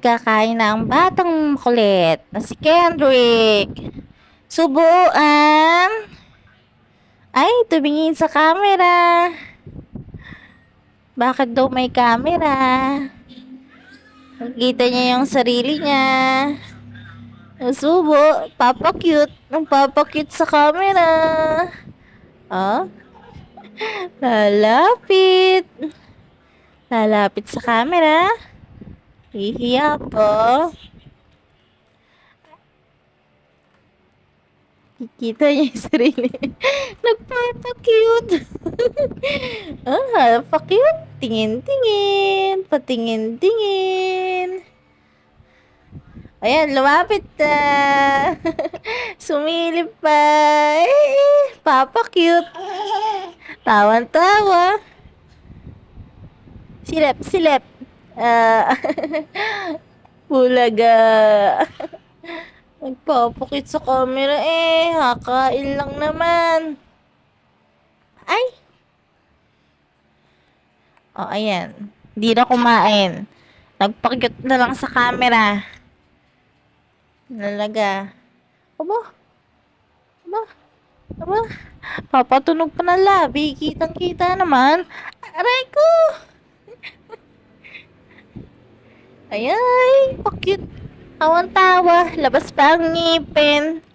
Kakain na ang batang makulit na si Kendrick. Subuan. Ay, tumingin sa camera. Bakit daw may camera? Nakita niya yung sarili niya. Subo, papakute. Ang papakute sa camera. Oh, lalapit. Lalapit sa camera. Hihiya po. Kikita niya yung sarili. Nagpapakute. Pa-cute. Tingin-tingin. Patingin-tingin. Ayan, lumapit na. Sumilip pa. Papa-cute. Tawan-tawa. Silip. Ah, bulaga. Nagpapakit sa camera hakain lang naman. Ay! Oh, ayan. Hindi na kumain. Nagpakit na lang sa camera. Nalaga. Aba, aba, aba. Papatunog pa ng labi. Kitang-kita naman. Aray ko! Ay, pakit. Tawan-tawa. Labas pa ang ngipin.